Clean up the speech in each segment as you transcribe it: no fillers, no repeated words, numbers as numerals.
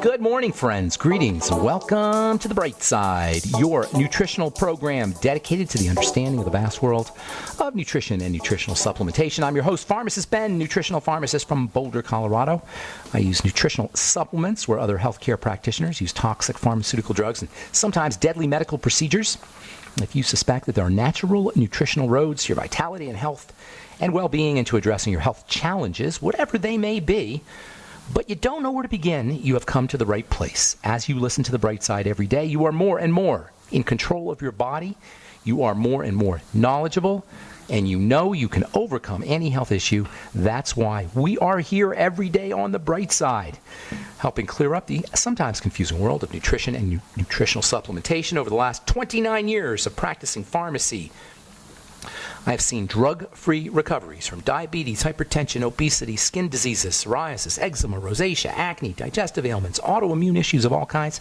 Good morning, friends. Greetings. Welcome to The Bright Side, your nutritional program dedicated to the understanding of the vast world of nutrition and nutritional supplementation. I'm your host, Pharmacist Ben, nutritional pharmacist from Boulder, Colorado. I use nutritional supplements where other healthcare practitioners use toxic pharmaceutical drugs and sometimes deadly medical procedures. If you suspect that there are natural nutritional roads to your vitality and health and well-being and to addressing your health challenges, whatever they may be, but you don't know where to begin, you have come to the right place. As you listen to The Bright Side every day, you are more and more in control of your body. You are more and more knowledgeable, and you know you can overcome any health issue. That's why we are here every day on The Bright Side, helping clear up the sometimes confusing world of nutrition and nutritional supplementation. Over the last 29 years of practicing pharmacy, I have seen drug-free recoveries from diabetes, hypertension, obesity, skin diseases, psoriasis, eczema, rosacea, acne, digestive ailments, autoimmune issues of all kinds.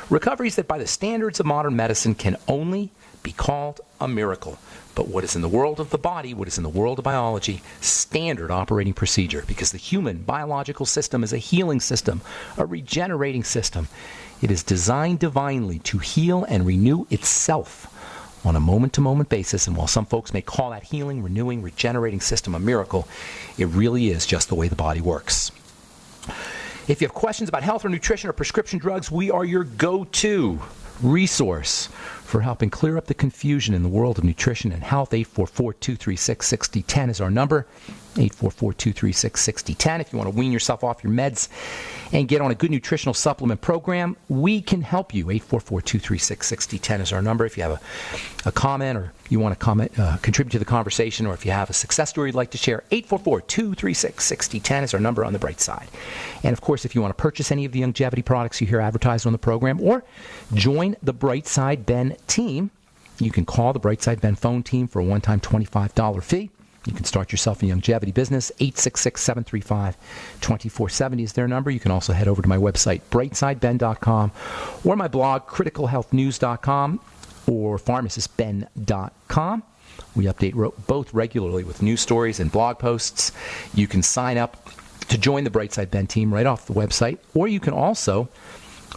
Recoveries that by the standards of modern medicine can only be called a miracle. But what is in the world of the body, what is in the world of biology, standard operating procedure, because the human biological system is a healing system, a regenerating system. It is designed divinely to heal and renew itself on a moment-to-moment basis, and while some folks may call that healing, renewing, regenerating system a miracle, it really is just the way the body works. If you have questions about health or nutrition or prescription drugs, we are your go-to resource for helping clear up the confusion in the world of nutrition and health. 844-236-6010 is our number. 844-236-6010. If you want to wean yourself off your meds and get on a good nutritional supplement program, we can help you. 844-236-6010 is our number. If you have a comment or you want to contribute to the conversation, or if you have a success story you'd like to share, 844-236-6010 is our number on The Bright Side. And of course, if you want to purchase any of the longevity products you hear advertised on the program, or join the Bright Side Ben team, you can call the Bright Side Ben phone team for a one-time $25 fee. You can start yourself a longevity business. 866-735-2470 is their number. You can also head over to my website, brightsideben.com, or my blog, criticalhealthnews.com, or pharmacistben.com. We update both regularly with news stories and blog posts. You can sign up to join the Brightside Ben team right off the website, or you can also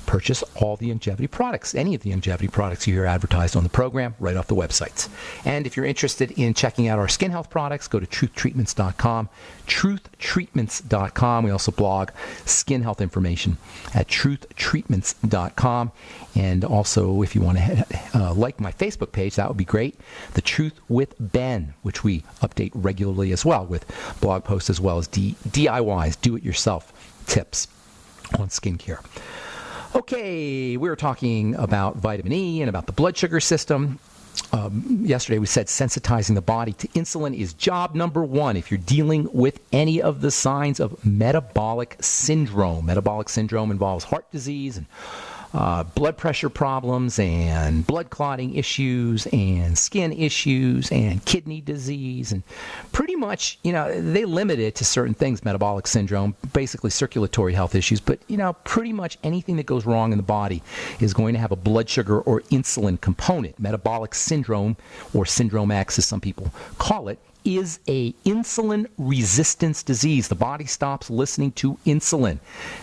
purchase all the longevity products, any of the longevity products you hear advertised on the program, right off the websites. And if you're interested in checking out our skin health products, go to truthtreatments.com, truthtreatments.com. We also blog skin health information at truthtreatments.com. And also, if you want to like my Facebook page, that would be great. The Truth with Ben, which we update regularly as well, with blog posts as well as DIYs, do-it-yourself tips on skincare. Okay, we were talking about vitamin E and about the blood sugar system. Yesterday we said sensitizing the body to insulin is job number one if you're dealing with any of the signs of metabolic syndrome. Metabolic syndrome involves heart disease and blood pressure problems and blood clotting issues and skin issues and kidney disease, and pretty much, they limit it to certain things, metabolic syndrome, basically circulatory health issues, but, pretty much anything that goes wrong in the body is going to have a blood sugar or insulin component. Metabolic syndrome, or Syndrome X as some people call it, is a insulin resistance disease. The body stops listening to insulin.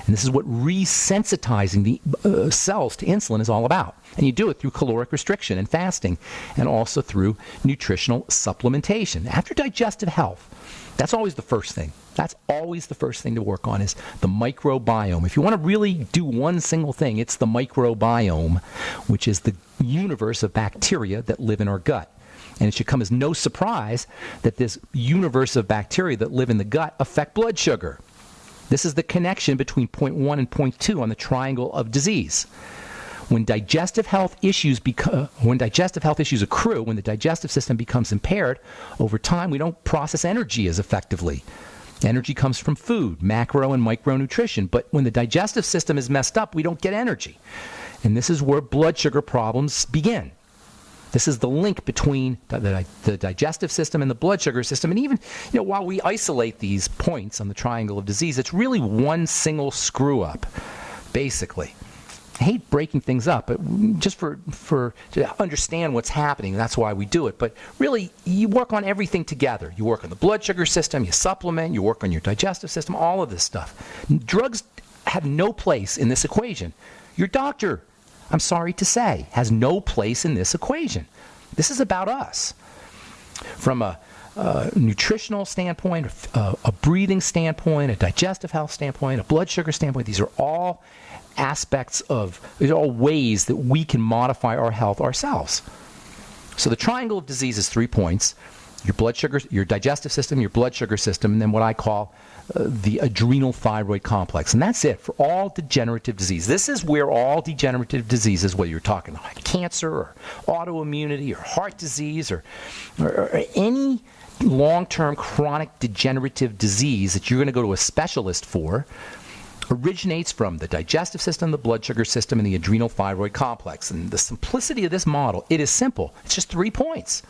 And this is what resensitizing the cells to insulin is all about. And you do it through caloric restriction and fasting, and also through nutritional supplementation. After digestive health, that's always the first thing. That's always the first thing to work on, is the microbiome. If you want to really do one single thing, it's the microbiome, which is the universe of bacteria that live in our gut. And it should come as no surprise that this universe of bacteria that live in the gut affect blood sugar. This is the connection between point 1 and point 2 on the triangle of disease. When digestive health issues accrue, when the digestive system becomes impaired, over time we don't process energy as effectively. Energy comes from food, macro and micronutrition, but when the digestive system is messed up, we don't get energy. And this is where blood sugar problems begin. This is the link between the digestive system and the blood sugar system. And even, while we isolate these points on the triangle of disease, it's really one single screw up, basically. I hate breaking things up, but just to understand what's happening. That's why we do it. But really, you work on everything together. You work on the blood sugar system, you supplement, you work on your digestive system, all of this stuff. Drugs have no place in this equation. Your doctor, I'm sorry to say, has no place in this equation. This is about us. From a nutritional standpoint, a breathing standpoint, a digestive health standpoint, a blood sugar standpoint, these are all these are all ways that we can modify our health ourselves. So the triangle of disease is 3 points: your blood sugar, your digestive system, your blood sugar system, and then what I call the adrenal thyroid complex. And that's it for all degenerative disease. This is where all degenerative diseases, whether you're talking like cancer or autoimmunity or heart disease or any long-term chronic degenerative disease that you're going to go to a specialist for, originates from the digestive system, the blood sugar system, and the adrenal thyroid complex. And the simplicity of this model, it is simple. It's just 3 points.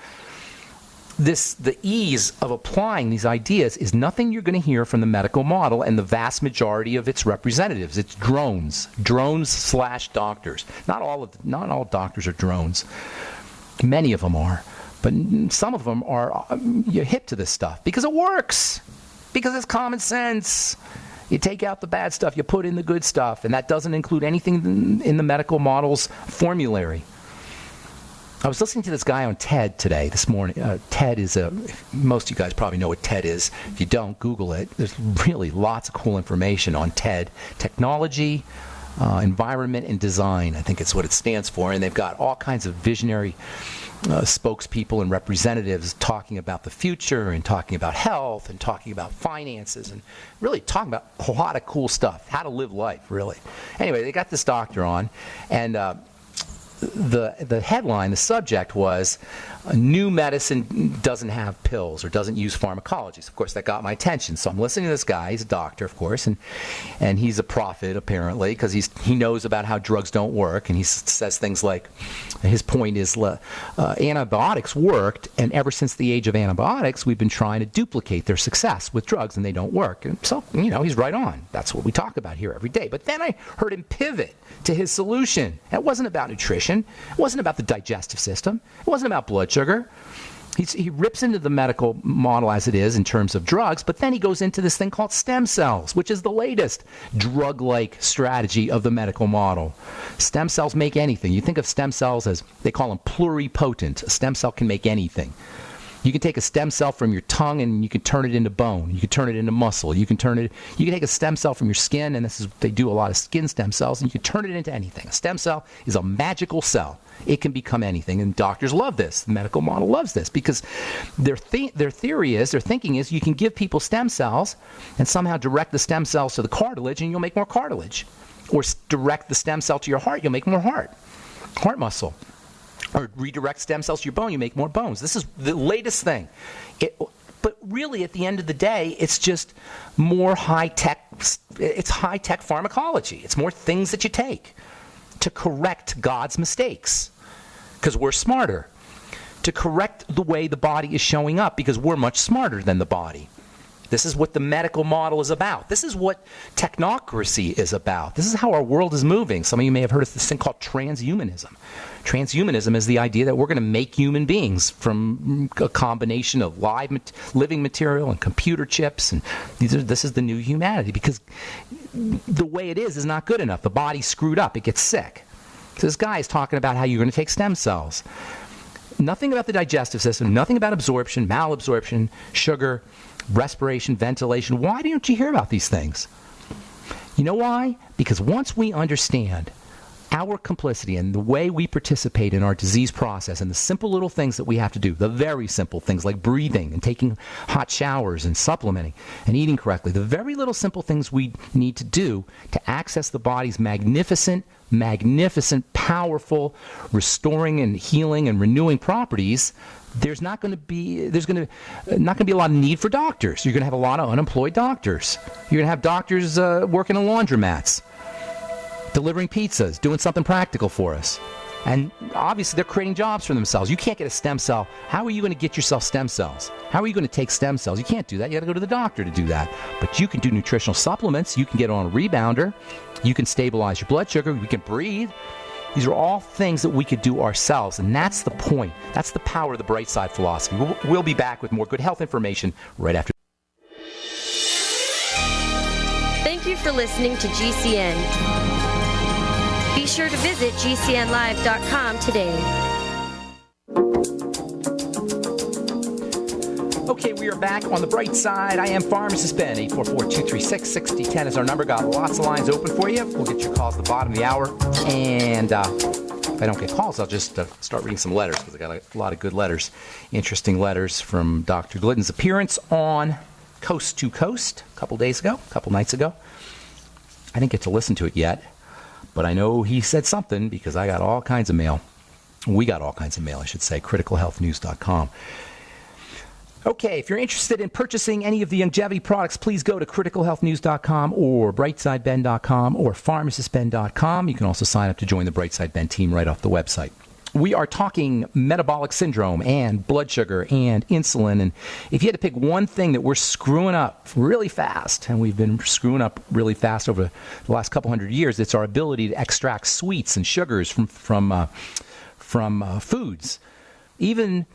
The ease of applying these ideas is nothing you're going to hear from the medical model and the vast majority of its representatives. It's drones / doctors. Not all doctors are drones. Many of them are, but some of them are hip to this stuff because it works, because it's common sense. You take out the bad stuff, you put in the good stuff, and that doesn't include anything in the medical model's formulary. I was listening to this guy on TED today, this morning. TED is most of you guys probably know what TED is. If you don't, Google it. There's really lots of cool information on TED. Technology, environment, and design, I think it's what it stands for. And they've got all kinds of visionary spokespeople and representatives talking about the future and talking about health and talking about finances and really talking about a lot of cool stuff, how to live life, really. Anyway, they got this doctor on, and the headline, the subject was, new medicine doesn't have pills or doesn't use pharmacology. So of course, that got my attention. So I'm listening to this guy. He's a doctor, of course, and he's a prophet, apparently, because he knows about how drugs don't work. And he says things like, his point is, antibiotics worked, and ever since the age of antibiotics, we've been trying to duplicate their success with drugs, and they don't work. And so, he's right on. That's what we talk about here every day. But then I heard him pivot to his solution. It wasn't about nutrition. It wasn't about the digestive system. It wasn't about blood sugar. He rips into the medical model as it is in terms of drugs, but then he goes into this thing called stem cells, which is the latest drug-like strategy of the medical model. Stem cells make anything. You think of stem cells as, they call them pluripotent. A stem cell can make anything. You can take a stem cell from your tongue and you can turn it into bone. You can turn it into muscle. You can take a stem cell from your skin, and they do a lot of skin stem cells, and you can turn it into anything. A stem cell is a magical cell. It can become anything, and doctors love this. The medical model loves this because their thinking is you can give people stem cells and somehow direct the stem cells to the cartilage and you'll make more cartilage. Or direct the stem cell to your heart, you'll make more heart muscle. Or redirect stem cells to your bone, you make more bones. This is the latest thing. But really, at the end of the day, it's just more high-tech. It's high-tech pharmacology. It's more things that you take to correct God's mistakes, because we're smarter. To correct the way the body is showing up, because we're much smarter than the body. This is what the medical model is about. This is what technocracy is about. This is how our world is moving. Some of you may have heard of this thing called transhumanism. Transhumanism is the idea that we're going to make human beings from a combination of living material and computer chips. And this is the new humanity, because the way it is not good enough. The body's screwed up. It gets sick. So this guy is talking about how you're going to take stem cells. Nothing about the digestive system, nothing about absorption, malabsorption, sugar, respiration, ventilation. Why don't you hear about these things? You know why? Because once we understand our complicity and the way we participate in our disease process and the simple little things that we have to do, the very simple things like breathing and taking hot showers and supplementing and eating correctly, the very little simple things we need to do to access the body's magnificent, powerful, restoring and healing and renewing properties, there's not going to be a lot of need for doctors. You're going to have a lot of unemployed doctors. You're going to have doctors working in laundromats, delivering pizzas, doing something practical for us. And obviously, they're creating jobs for themselves. You can't get a stem cell. How are you going to get yourself stem cells? How are you going to take stem cells? You can't do that. You got to go to the doctor to do that. But you can do nutritional supplements. You can get on a rebounder. You can stabilize your blood sugar. You can breathe. These are all things that we could do ourselves. And that's the point. That's the power of the bright side philosophy. We'll be back with more good health information right after. Thank you you for listening to GCN. Be sure to visit GCNlive.com today. Okay, we are back on the bright side. I am Pharmacist Ben. 844-236-6010 is our number. Got lots of lines open for you. We'll get your calls at the bottom of the hour. And if I don't get calls, I'll just start reading some letters, because I got a lot of good letters. Interesting letters from Dr. Glidden's appearance on Coast to Coast a couple nights ago. I didn't get to listen to it yet, but I know he said something, because I got all kinds of mail. We got all kinds of mail, I should say. criticalhealthnews.com. Okay, if you're interested in purchasing any of the longevity products, please go to criticalhealthnews.com or brightsideben.com or pharmacistben.com. You can also sign up to join the Brightside Ben team right off the website. We are talking metabolic syndrome and blood sugar and insulin. And if you had to pick one thing that we're screwing up really fast, and we've been screwing up really fast over the last couple hundred years, it's our ability to extract sweets and sugars from foods. Even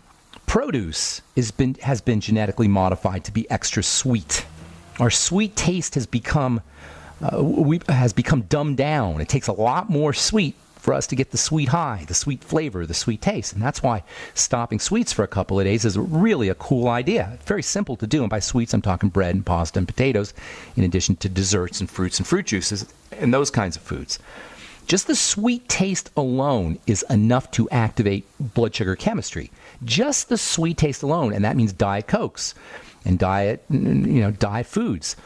produce has been genetically modified to be extra sweet. Our sweet taste has become dumbed down. It takes a lot more sweet for us to get the sweet high, the sweet flavor, the sweet taste. And that's why stopping sweets for a couple of days is really a cool idea. Very simple to do. And by sweets, I'm talking bread and pasta and potatoes, in addition to desserts and fruit juices and those kinds of foods. Just the sweet taste alone is enough to activate blood sugar chemistry. Just the sweet taste alone, and that means Diet Cokes and diet foods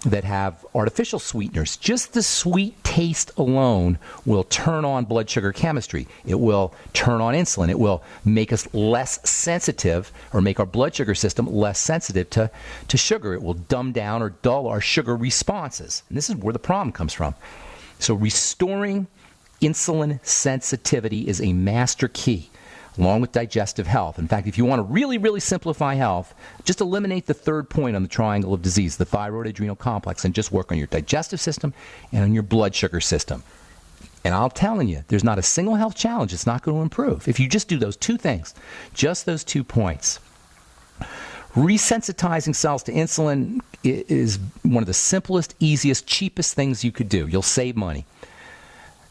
that have artificial sweeteners. Just the sweet taste alone will turn on blood sugar chemistry. It will turn on insulin. It will make us less sensitive, or make our blood sugar system less sensitive to sugar. It will dumb down or dull our sugar responses. And this is where the problem comes from. So restoring insulin sensitivity is a master key, along with digestive health. In fact, if you want to really, really simplify health, just eliminate the third point on the triangle of disease, the thyroid-adrenal complex, and just work on your digestive system and on your blood sugar system. And I'm telling you, there's not a single health challenge that's not going to improve if you just do those two things, just those 2 points. Resensitizing cells to insulin is one of the simplest, easiest, cheapest things you could do. You'll save money.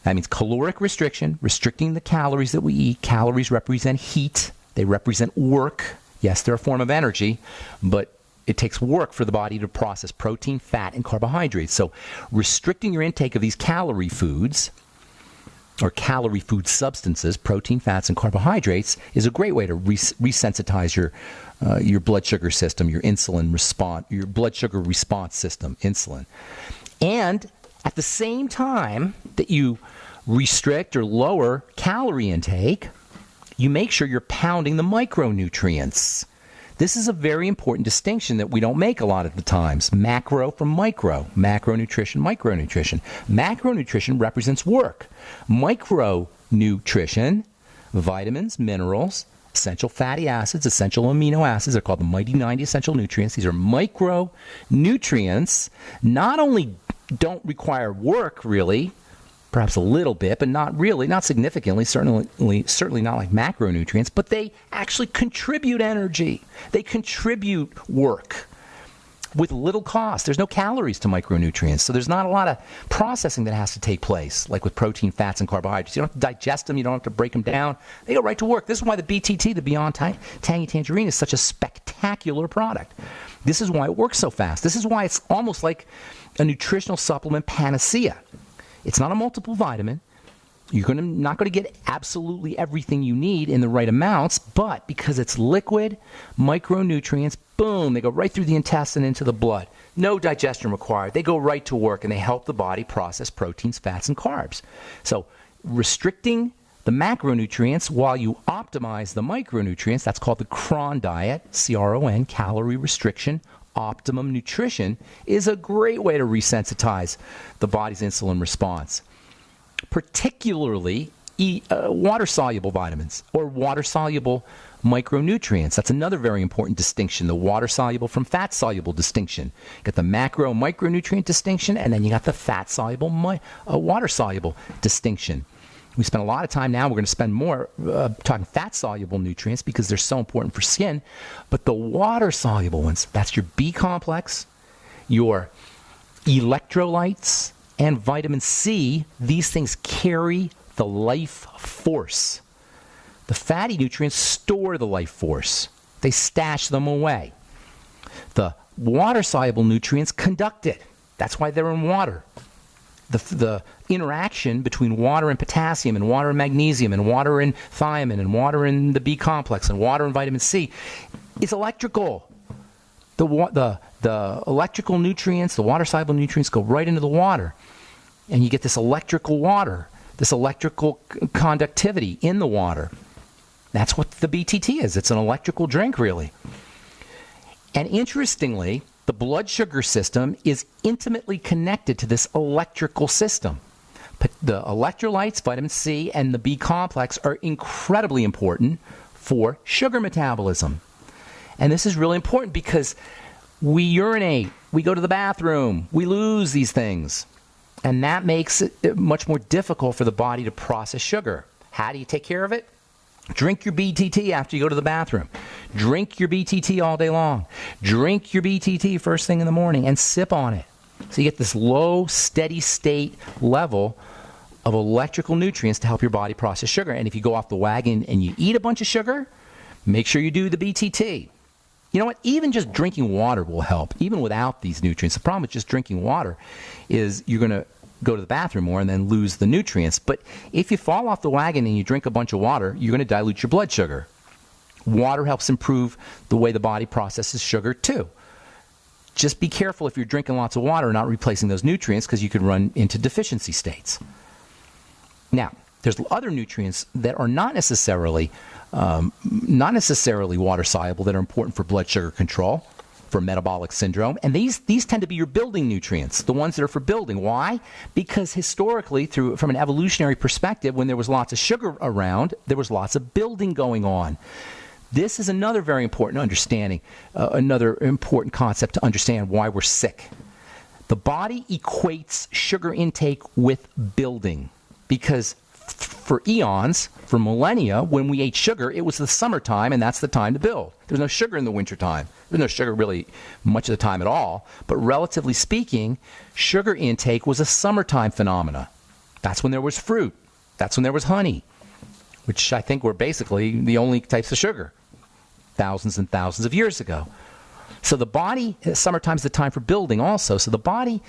That means caloric restriction, restricting the calories that we eat. Calories represent heat. They represent work. Yes, they're a form of energy, but it takes work for the body to process protein, fat, and carbohydrates. So restricting your intake of these calorie foods, or calorie food substances, protein, fats, and carbohydrates, is a great way to resensitize your blood sugar system, your insulin response, your blood sugar response system, insulin. And at the same time that you restrict or lower calorie intake, you make sure you're pounding the micronutrients. This is a very important distinction that we don't make a lot of the times. Macro from micro. Macronutrition, micronutrition. Macronutrition represents work. Micronutrition, vitamins, minerals, essential fatty acids, essential amino acids, they're called the mighty 90 essential nutrients. These are micronutrients. Not only don't require work, really, perhaps a little bit, but not really, not significantly, certainly not like macronutrients, but they actually contribute energy. They contribute work with little cost. There's no calories to micronutrients, so there's not a lot of processing that has to take place, like with protein, fats, and carbohydrates. You don't have to digest them. You don't have to break them down. They go right to work. This is why the BTT, the Beyond Tangy Tangerine, is such a spectacular product. This is why it works so fast. This is why it's almost like a nutritional supplement panacea. It's not a multiple vitamin. You're not going to get absolutely everything you need in the right amounts, but because it's liquid, micronutrients, boom, they go right through the intestine into the blood. No digestion required. They go right to work, and they help the body process proteins, fats, and carbs. So restricting the macronutrients while you optimize the micronutrients, that's called the CRON diet, C-R-O-N, calorie restriction, optimum nutrition, is a great way to resensitize the body's insulin response. Particularly water-soluble vitamins or water-soluble micronutrients. That's another very important distinction, the water-soluble from fat-soluble distinction. You got the macro-micronutrient distinction, and then you got the fat-soluble, water-soluble distinction. We spend a lot of time now, we're going to spend more talking fat-soluble nutrients because they're so important for skin, but the water-soluble ones, that's your B complex, your electrolytes, and vitamin C, these things carry the life force. The fatty nutrients store the life force. They stash them away. The water-soluble nutrients conduct it. That's why they're in water. The interaction between water and potassium and water and magnesium and water and thiamine and water and the B complex and water and vitamin C is electrical. The electrical nutrients, the water-soluble nutrients go right into the water. And you get this electrical water, this electrical conductivity in the water. That's what the BTT is. It's an electrical drink, really. And interestingly, the blood sugar system is intimately connected to this electrical system. But the electrolytes, vitamin C, and the B complex are incredibly important for sugar metabolism. And this is really important because we urinate, we go to the bathroom, we lose these things. And that makes it much more difficult for the body to process sugar. How do you take care of it? Drink your BTT after you go to the bathroom. Drink your BTT all day long. Drink your BTT first thing in the morning and sip on it. So you get this low, steady state level of electrical nutrients to help your body process sugar. And if you go off the wagon and you eat a bunch of sugar, make sure you do the BTT. You know what? Even just drinking water will help, even without these nutrients. The problem with just drinking water is you're going to go to the bathroom more and then lose the nutrients. But if you fall off the wagon and you drink a bunch of water, you're going to dilute your blood sugar. Water helps improve the way the body processes sugar too. Just be careful if you're drinking lots of water and not replacing those nutrients, because you could run into deficiency states. Now, there's other nutrients that are not necessarily water soluble that are important for blood sugar control, for metabolic syndrome, and these tend to be your building nutrients, the ones that are for building. Why? Because historically, from an evolutionary perspective, when there was lots of sugar around, there was lots of building going on. This is another very important understanding, another important concept to understand why we're sick. The body equates sugar intake with building, because for eons, for millennia, when we ate sugar, it was the summertime, and that's the time to build. There's no sugar in the wintertime. There's no sugar really much of the time at all. But relatively speaking, sugar intake was a summertime phenomena. That's when there was fruit. That's when there was honey, which I think were basically the only types of sugar thousands and thousands of years ago. So the body, summertime's the time for building also. So the body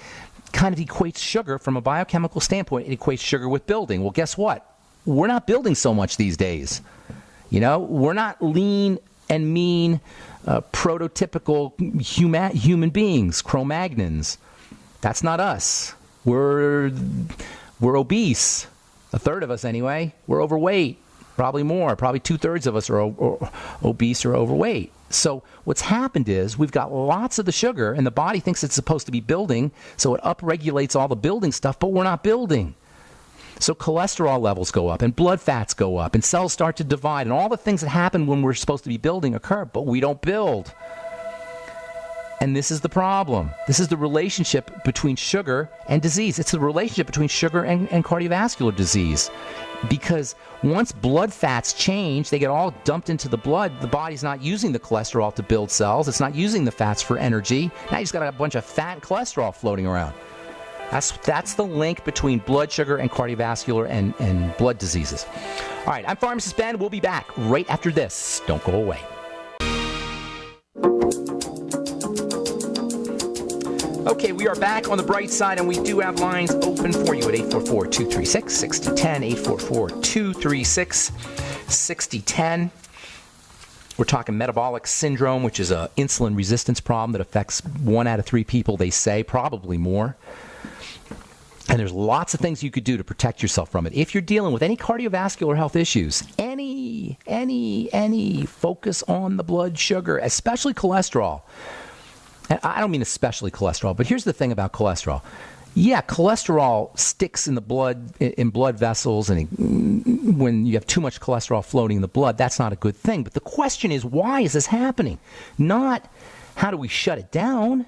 kind of equates sugar from a biochemical standpoint. It equates sugar with building. Well, guess what? We're not building so much these days. You know, we're not lean and mean, prototypical human beings, Cro-Magnons. That's not us. We're obese. A third of us, anyway. We're overweight. Probably more. Probably 2/3 of us are obese or overweight. So what's happened is we've got lots of the sugar, and the body thinks it's supposed to be building, so it upregulates all the building stuff, but we're not building. So cholesterol levels go up, and blood fats go up, and cells start to divide, and all the things that happen when we're supposed to be building occur, but we don't build. And this is the problem. This is the relationship between sugar and disease. It's the relationship between sugar and cardiovascular disease. Because once blood fats change, they get all dumped into the blood. The body's not using the cholesterol to build cells. It's not using the fats for energy. Now you just got a bunch of fat and cholesterol floating around. That's the link between blood sugar and cardiovascular and blood diseases. All right, I'm Pharmacist Ben. We'll be back right after this. Don't go away. Okay, we are back on the bright side, and we do have lines open for you at 844-236-6010, 844-236-6010. We're talking metabolic syndrome, which is an insulin resistance problem that affects 1 out of 3 people, they say, probably more. And there's lots of things you could do to protect yourself from it. If you're dealing with any cardiovascular health issues, any, focus on the blood sugar, especially cholesterol. I don't mean especially cholesterol, but here's the thing about cholesterol. Yeah, cholesterol sticks in the blood, in blood vessels, and when you have too much cholesterol floating in the blood, that's not a good thing. But the question is, why is this happening? Not how do we shut it down?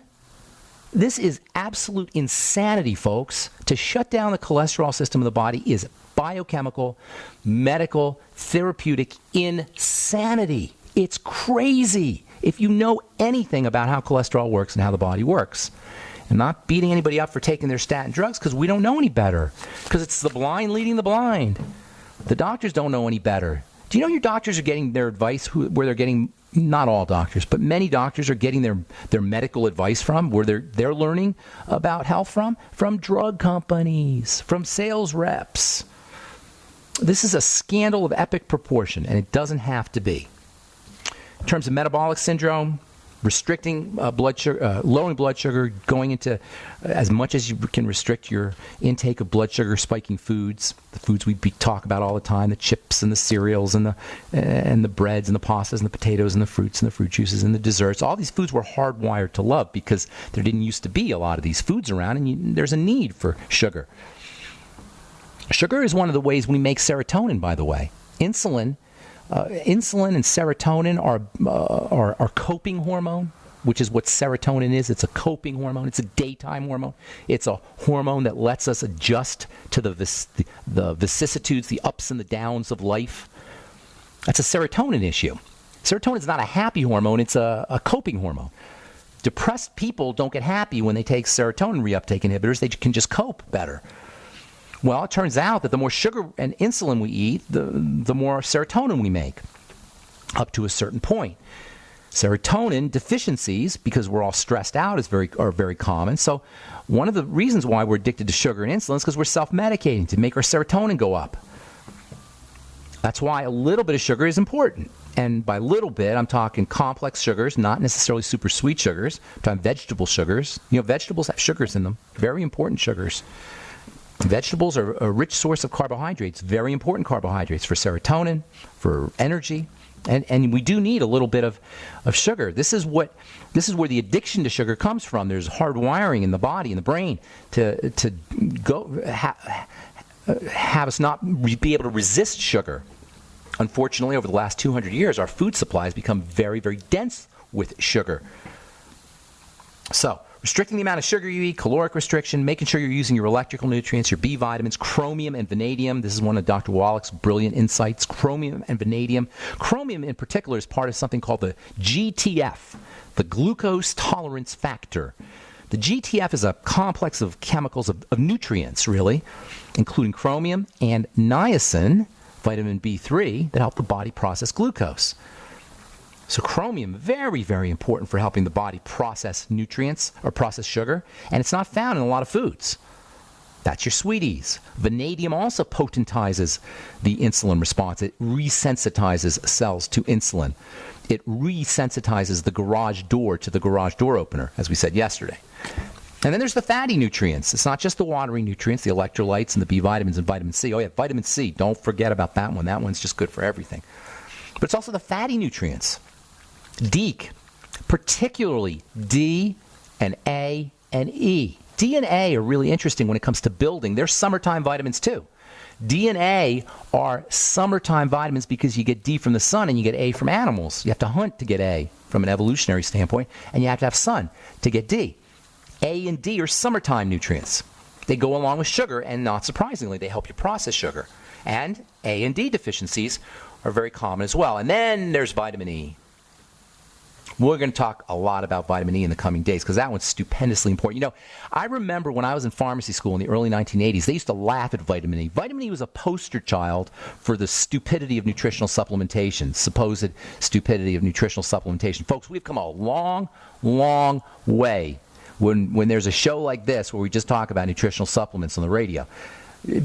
This is absolute insanity, folks. To shut down the cholesterol system of the body is biochemical, medical, therapeutic insanity. It's crazy if you know anything about how cholesterol works and how the body works. And not beating anybody up for taking their statin drugs because we don't know any better. Because it's the blind leading the blind. The doctors don't know any better. Do you know your doctors are getting their advice where they're getting, not all doctors, but many doctors are getting their medical advice from, where they're learning about health from drug companies, from sales reps. This is a scandal of epic proportion, and it doesn't have to be. In terms of metabolic syndrome, restricting blood sugar, lowering blood sugar, going into as much as you can restrict your intake of blood sugar spiking foods, the foods we talk about all the time, the chips and the cereals and the breads and the pastas and the potatoes and the fruits and the fruit juices and the desserts. All these foods were hardwired to love because there didn't used to be a lot of these foods around, and there's a need for sugar. Sugar is one of the ways we make serotonin, by the way. Insulin and serotonin are coping hormone, which is what serotonin is. It's a coping hormone. It's a daytime hormone. It's a hormone that lets us adjust to the vicissitudes, the ups and the downs of life. That's a serotonin issue. Serotonin is not a happy hormone. It's a coping hormone. Depressed people don't get happy when they take serotonin reuptake inhibitors. They can just cope better. Well, it turns out that the more sugar and insulin we eat, the more serotonin we make, up to a certain point. Serotonin deficiencies, because we're all stressed out, are very common. So one of the reasons why we're addicted to sugar and insulin is because we're self-medicating to make our serotonin go up. That's why a little bit of sugar is important. And by little bit, I'm talking complex sugars, not necessarily super sweet sugars. I'm talking vegetable sugars. Vegetables have sugars in them, very important sugars. Vegetables are a rich source of carbohydrates, very important carbohydrates for serotonin, for energy, and we do need a little bit of sugar. This is where the addiction to sugar comes from. There's hard wiring in the body, in the brain, to have us not be able to resist sugar. Unfortunately, over the last 200 years, our food supply has become very, very dense with sugar. So, restricting the amount of sugar you eat, caloric restriction, making sure you're using your electrical nutrients, your B vitamins, chromium and vanadium. This is one of Dr. Wallach's brilliant insights, chromium and vanadium. Chromium in particular is part of something called the GTF, the glucose tolerance factor. The GTF is a complex of chemicals, of nutrients, really, including chromium and niacin, vitamin B3, that help the body process glucose. So chromium, very, very important for helping the body process nutrients or process sugar, and it's not found in a lot of foods. That's your sweeties. Vanadium also potentizes the insulin response. It resensitizes cells to insulin. It resensitizes the garage door to the garage door opener, as we said yesterday. And then there's the fatty nutrients. It's not just the watery nutrients, the electrolytes and the B vitamins and vitamin C. Oh yeah, vitamin C, don't forget about that one. That one's just good for everything. But it's also the fatty nutrients. DEEK, particularly D and A and E. D and A are really interesting when it comes to building. They're summertime vitamins too. D and A are summertime vitamins because you get D from the sun and you get A from animals. You have to hunt to get A from an evolutionary standpoint, and you have to have sun to get D. A and D are summertime nutrients. They go along with sugar, and not surprisingly, they help you process sugar. And A and D deficiencies are very common as well. And then there's vitamin E. We're going to talk a lot about vitamin E in the coming days because that one's stupendously important. I remember when I was in pharmacy school in the early 1980s, they used to laugh at vitamin E. Vitamin E was a poster child for the stupidity of nutritional supplementation, supposed stupidity of nutritional supplementation. Folks, we've come a long, long way when there's a show like this where we just talk about nutritional supplements on the radio.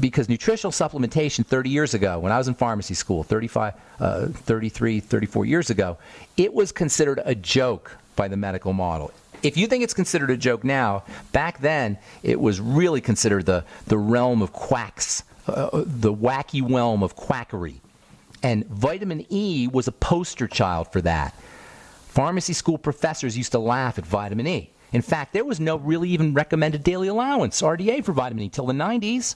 Because nutritional supplementation 30 years ago, when I was in pharmacy school, 33, 34 years ago, it was considered a joke by the medical model. If you think it's considered a joke now, back then it was really considered the realm of quacks, the wacky realm of quackery. And vitamin E was a poster child for that. Pharmacy school professors used to laugh at vitamin E. In fact, there was no really even recommended daily allowance, RDA, for vitamin E till the 90s.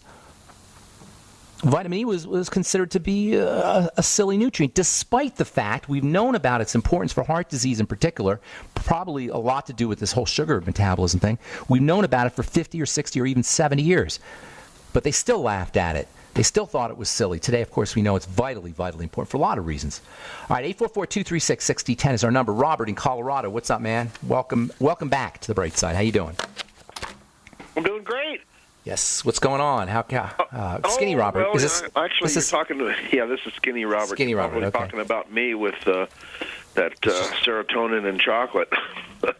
Vitamin E was considered to be a silly nutrient, despite the fact we've known about its importance for heart disease in particular, probably a lot to do with this whole sugar metabolism thing. We've known about it for 50 or 60 or even 70 years. But they still laughed at it. They still thought it was silly. Today, of course, we know it's vitally, vitally important for a lot of reasons. All right, 844-236-6010 is our number. Robert in Colorado, what's up, man? Welcome back to the bright side. How you doing? I'm doing great. Yes. What's going on? Skinny Robert? Well, is this actually, you're talking to? Yeah, this is Skinny Robert. Skinny Robert. Probably okay. talking about me with that serotonin and chocolate.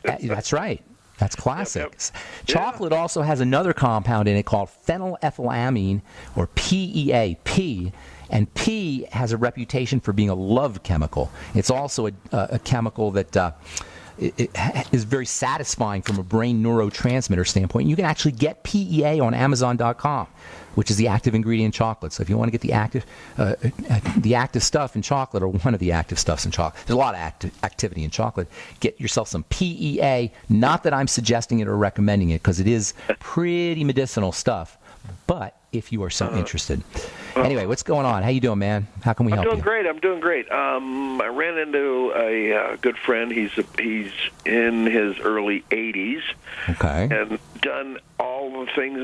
That's right. That's classic. Yep. Chocolate also has another compound in it called phenylethylamine, or PEA. P. And P has a reputation for being a love chemical. It's also a chemical that it is very satisfying from a brain neurotransmitter standpoint. You can actually get PEA on Amazon.com, which is the active ingredient in chocolate. So if you want to get the active stuff in chocolate, or one of the active stuffs in chocolate, there's a lot of activity in chocolate. Get yourself some PEA. Not that I'm suggesting it or recommending it, because it is pretty medicinal stuff. But if you are so interested. Anyway, what's going on? How you doing, man? How can we help you? I'm doing great. I ran into a good friend. He's in his early 80s. Okay. And done all the things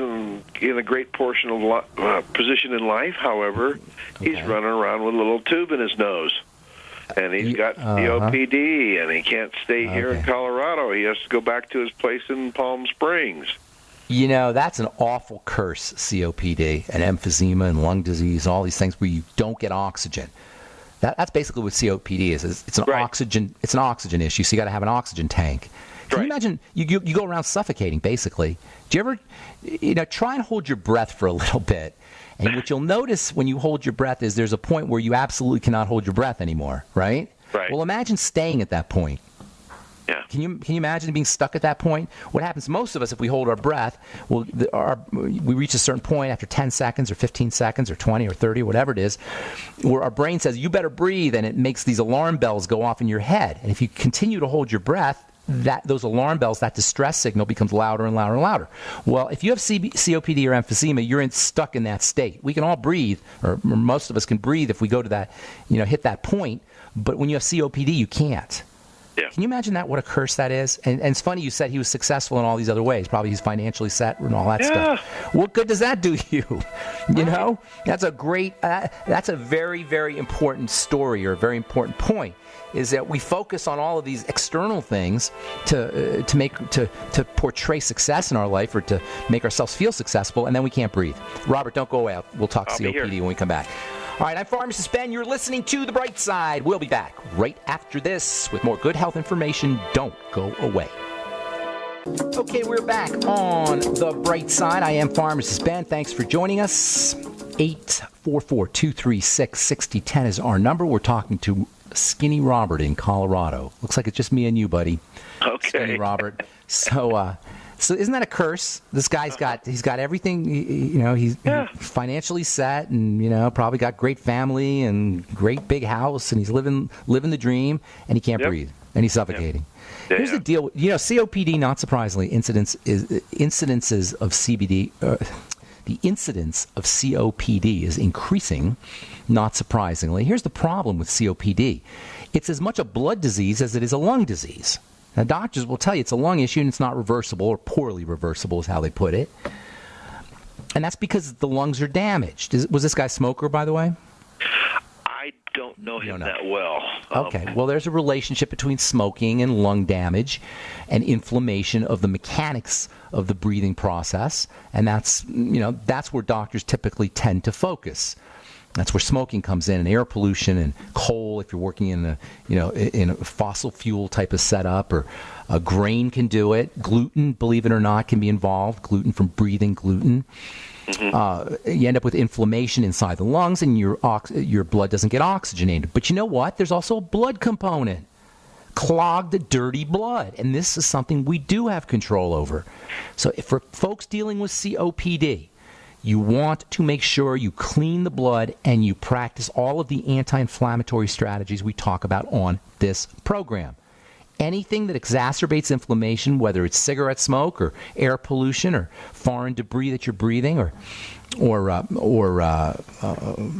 in a great portion of position in life. However, he's running around with a little tube in his nose. And he's got COPD, and he can't stay here in Colorado. He has to go back to his place in Palm Springs. You know, that's an awful curse, COPD, and emphysema and lung disease, all these things where you don't get oxygen. That's basically what COPD is. It's an oxygen issue, so you got to have an oxygen tank. Can you imagine you go around suffocating, basically? Do you ever, try and hold your breath for a little bit. And what you'll notice when you hold your breath is there's a point where you absolutely cannot hold your breath anymore, right? Right. Well, imagine staying at that point. Yeah. Can you imagine being stuck at that point? What happens, most of us, if we hold our breath, we reach a certain point after 10 seconds or 15 seconds or 20 or 30 or whatever it is, where our brain says, you better breathe, and it makes these alarm bells go off in your head. And if you continue to hold your breath, those alarm bells, that distress signal becomes louder and louder and louder. Well, if you have COPD or emphysema, you're stuck in that state. We can all breathe, or most of us can breathe if we go to that, hit that point. But when you have COPD, you can't. Yeah. Can you imagine what a curse that is? And it's funny you said he was successful in all these other ways. Probably he's financially set and all that stuff. What good does that do you? That's a great, that's a very, very important story, or a very important point, is that we focus on all of these external things to portray success in our life, or to make ourselves feel successful, and then we can't breathe. Robert, don't go away. We'll talk COPD when we come back. All right, I'm Pharmacist Ben. You're listening to The Bright Side. We'll be back right after this with more good health information. Don't go away. Okay, we're back on The Bright Side. I am Pharmacist Ben. Thanks for joining us. 844-236-6010 is our number. We're talking to Skinny Robert in Colorado. Looks like it's just me and you, buddy. Okay. Skinny Robert. So isn't that a curse? This guy's got everything, he's financially set, and, probably got great family and great big house, and he's living the dream, and he can't breathe, and he's suffocating. Yeah. Here's the deal. COPD, not surprisingly, incidences of CBD, the incidence of COPD is increasing, not surprisingly. Here's the problem with COPD. It's as much a blood disease as it is a lung disease. Now, doctors will tell you it's a lung issue and it's not reversible, or poorly reversible is how they put it. And that's because the lungs are damaged. Was this guy a smoker, by the way? I don't know him that well. Okay. Well, there's a relationship between smoking and lung damage and inflammation of the mechanics of the breathing process. And that's where doctors typically tend to focus. That's where smoking comes in, and air pollution, and coal if you're working in a fossil fuel type of setup, or a grain can do it. Gluten, believe it or not, can be involved. Gluten from breathing gluten. Mm-hmm. You end up with inflammation inside the lungs, and your blood doesn't get oxygenated. But you know what? There's also a blood component. Clogged, dirty blood. And this is something we do have control over. So for folks dealing with COPD, you want to make sure you clean the blood and you practice all of the anti-inflammatory strategies we talk about on this program. Anything that exacerbates inflammation, whether it's cigarette smoke or air pollution or foreign debris that you're breathing or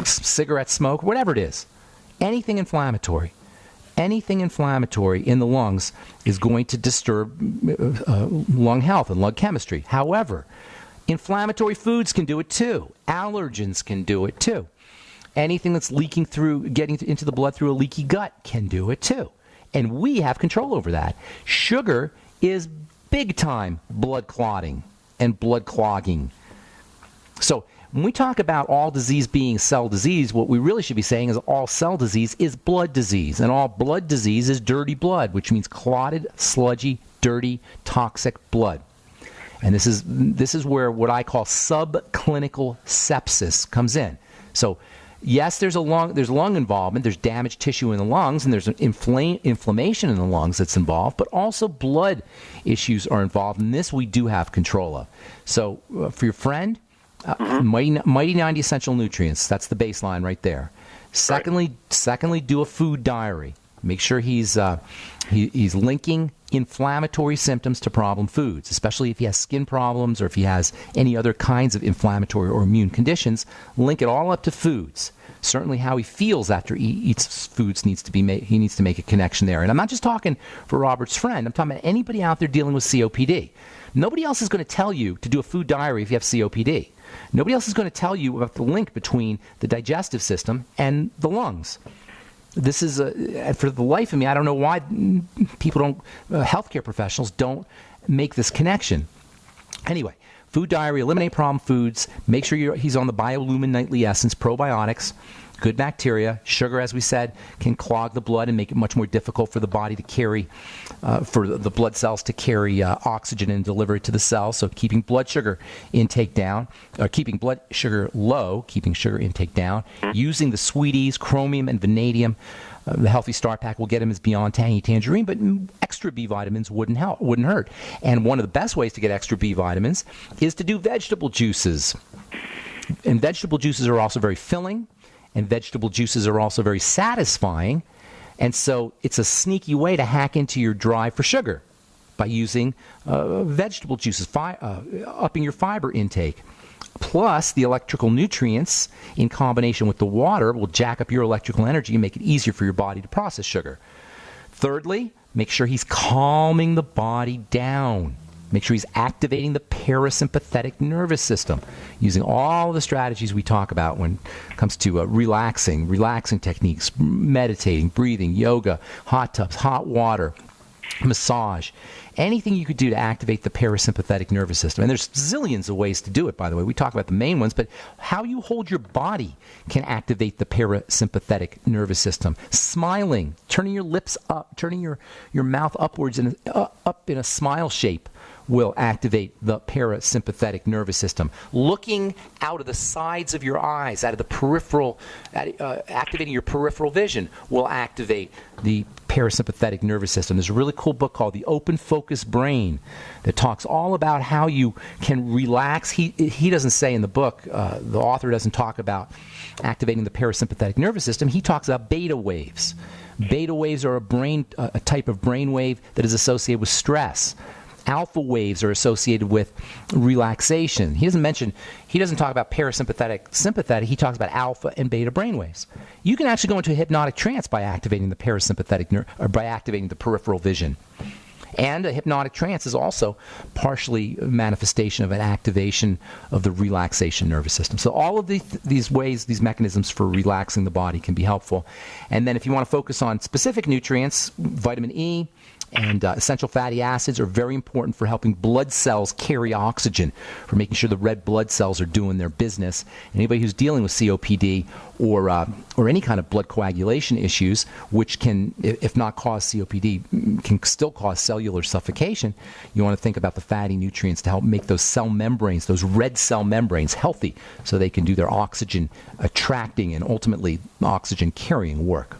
cigarette smoke, whatever it is, anything inflammatory in the lungs is going to disturb lung health and lung chemistry. However, inflammatory foods can do it too. Allergens can do it too. Anything that's leaking through, getting into the blood through a leaky gut can do it too. And we have control over that. Sugar is big time blood clotting. and blood clogging. So when we talk about all disease being cell disease, what we really should be saying is all cell disease is blood disease, and all blood disease is dirty blood, which means clotted, sludgy, dirty, toxic blood. And this is where what I call subclinical sepsis comes in. So yes, there's lung involvement, there's damaged tissue in the lungs, and there's an inflammation in the lungs that's involved, but also blood issues are involved, and this we do have control of. So for your friend, Mighty 90 Essential Nutrients, that's the baseline right there. Secondly, do a food diary. Make sure he's linking inflammatory symptoms to problem foods, especially if he has skin problems or if he has any other kinds of inflammatory or immune conditions. Link it all up to foods. Certainly how he feels after he eats foods needs to be made. He needs to make a connection there. And I'm not just talking for Robert's friend. I'm talking about anybody out there dealing with COPD. Nobody else is going to tell you to do a food diary if you have COPD. Nobody else is going to tell you about the link between the digestive system and the lungs. This is, for the life of me, I don't know why people don't, healthcare professionals don't make this connection. Anyway, food diary, eliminate problem foods, make sure he's on the Biolumin Nightly Essence, probiotics, good bacteria. Sugar, as we said, can clog the blood and make it much more difficult for the body to carry, for the blood cells to carry oxygen and deliver it to the cells. So keeping blood sugar intake down, or keeping blood sugar low, keeping sugar intake down, using the sweeties, chromium and vanadium. The Healthy Start Pack will get him his Beyond Tangy Tangerine, but extra B vitamins wouldn't hurt. And one of the best ways to get extra B vitamins is to do vegetable juices. And vegetable juices are also very filling. And vegetable juices are also very satisfying. And so it's a sneaky way to hack into your drive for sugar by using vegetable juices, upping your fiber intake. Plus, the electrical nutrients in combination with the water will jack up your electrical energy and make it easier for your body to process sugar. Thirdly, make sure he's calming the body down. Make sure he's activating the parasympathetic nervous system using all the strategies we talk about when it comes to relaxing techniques, meditating, breathing, yoga, hot tubs, hot water, massage. Anything you could do to activate the parasympathetic nervous system. And there's zillions of ways to do it, by the way. We talk about the main ones, but how you hold your body can activate the parasympathetic nervous system. Smiling, turning your lips up, turning your mouth upwards and up in a smile shape will activate the parasympathetic nervous system. Looking out of the sides of your eyes, out of the peripheral, activating your peripheral vision will activate the parasympathetic nervous system. There's a really cool book called The Open Focus Brain that talks all about how you can relax. He doesn't say in the book, the author doesn't talk about activating the parasympathetic nervous system. He talks about beta waves. Beta waves are a type of brain wave that is associated with stress. Alpha waves are associated with relaxation. He doesn't talk about parasympathetic, sympathetic. He talks about alpha and beta brainwaves. You can actually go into a hypnotic trance by activating the parasympathetic or by activating the peripheral vision. And a hypnotic trance is also partially a manifestation of an activation of the relaxation nervous system. So all of these ways, these mechanisms for relaxing the body can be helpful. And then if you want to focus on specific nutrients, vitamin E, and essential fatty acids are very important for helping blood cells carry oxygen, for making sure the red blood cells are doing their business. Anybody who's dealing with COPD or any kind of blood coagulation issues, which can, if not cause COPD, can still cause cellular suffocation, you want to think about the fatty nutrients to help make those cell membranes, those red cell membranes, healthy so they can do their oxygen attracting and ultimately oxygen carrying work.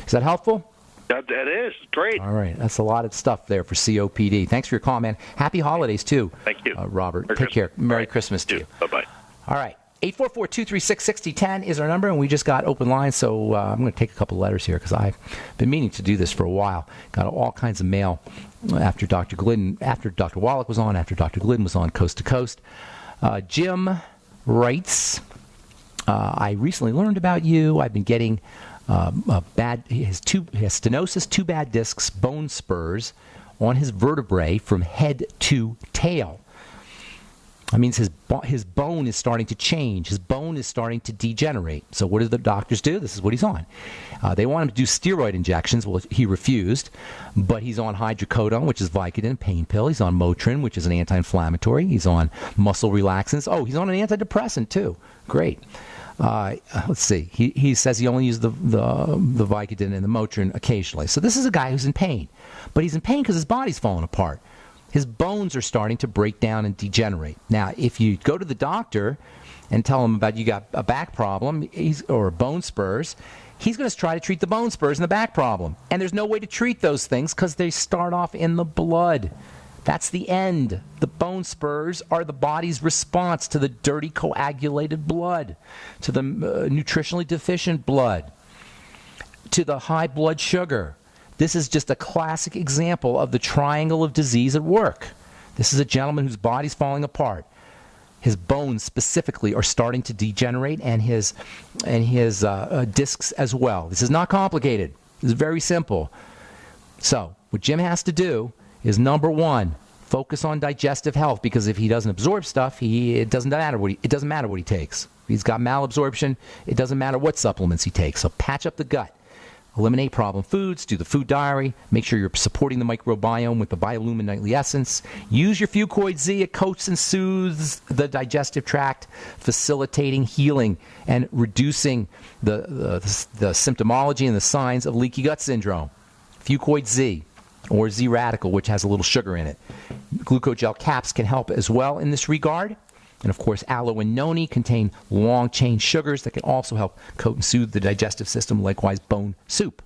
Is that helpful? That is great. All right. That's a lot of stuff there for COPD. Thanks for your call, man. Happy holidays, too. Thank you. Robert. Take care. Merry Christmas to you. Bye-bye. All right. 844-236-6010 is our number, and we just got open lines, so I'm going to take a couple letters here because I've been meaning to do this for a while. Got all kinds of mail after Dr. Glidden, after Dr. Wallach was on, after Dr. Glidden was on Coast to Coast. Jim writes, I recently learned about you. I've been getting... he has stenosis, 2 bad discs, bone spurs on his vertebrae from head to tail. That means his bone is starting to change. His bone is starting to degenerate. So what do the doctors do? This is what he's on. They want him to do steroid injections. Well, he refused. But he's on hydrocodone, which is Vicodin, pain pill. He's on Motrin, which is an anti-inflammatory. He's on muscle relaxants. Oh, he's on an antidepressant, too. Great. Let's see. He says he only uses the Vicodin and the Motrin occasionally. So this is a guy who's in pain. But he's in pain because his body's falling apart. His bones are starting to break down and degenerate. Now, if you go to the doctor and tell him about you got a back problem or bone spurs, he's going to try to treat the bone spurs and the back problem. And there's no way to treat those things because they start off in the blood. That's the end. The bone spurs are the body's response to the dirty coagulated blood, to the nutritionally deficient blood, to the high blood sugar. This is just a classic example of the triangle of disease at work. This is a gentleman whose body's falling apart. His bones specifically are starting to degenerate, and his discs as well. This is not complicated. This is very simple. So what Jim has to do is, number one, focus on digestive health, because if he doesn't absorb stuff, it doesn't matter what he takes. If he's got malabsorption, it doesn't matter what supplements he takes. So patch up the gut. Eliminate problem foods, do the food diary, make sure you're supporting the microbiome with the Biolumin Nightly Essence. Use your Fucoid Z. It coats and soothes the digestive tract, facilitating healing and reducing the symptomology and the signs of leaky gut syndrome. Fucoid Z, or Z Radical, which has a little sugar in it. Glucogel caps can help as well in this regard. And of course, aloe and noni contain long-chain sugars that can also help coat and soothe the digestive system, likewise bone soup.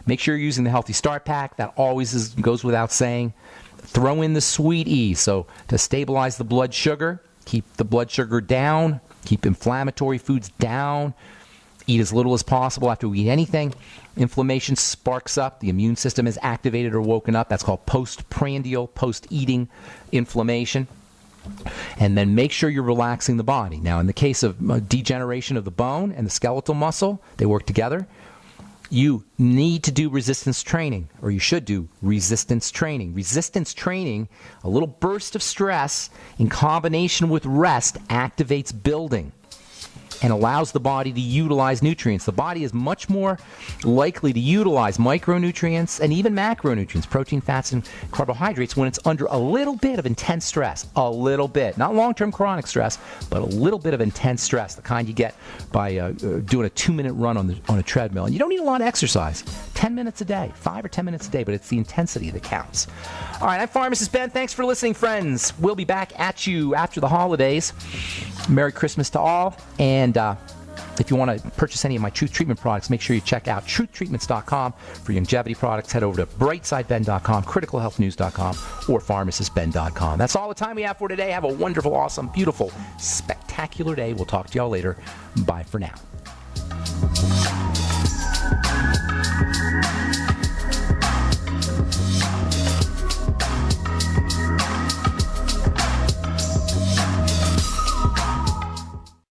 Make sure you're using the Healthy Start Pack. That always goes without saying. Throw in the Sweet E, so to stabilize the blood sugar, keep the blood sugar down, keep inflammatory foods down, eat as little as possible after we eat anything. Inflammation sparks up. The immune system is activated or woken up. That's called postprandial, post-eating inflammation. And then make sure you're relaxing the body. Now, in the case of degeneration of the bone and the skeletal muscle, they work together. You need to do resistance training, or you should do resistance training. Resistance training, a little burst of stress in combination with rest, activates building and allows the body to utilize nutrients. The body is much more likely to utilize micronutrients and even macronutrients, protein, fats, and carbohydrates, when it's under a little bit of intense stress. A little bit. Not long-term chronic stress, but a little bit of intense stress, the kind you get by doing a 2-minute run on a treadmill. And you don't need a lot of exercise. 10 minutes a day, 5 or 10 minutes a day, but it's the intensity that counts. All right, I'm Pharmacist Ben. Thanks for listening, friends. We'll be back at you after the holidays. Merry Christmas to all. And if you want to purchase any of my Truth Treatment products, make sure you check out truthtreatments.com for longevity products. Head over to brightsideben.com, criticalhealthnews.com, or pharmacistben.com. That's all the time we have for today. Have a wonderful, awesome, beautiful, spectacular day. We'll talk to y'all later. Bye for now.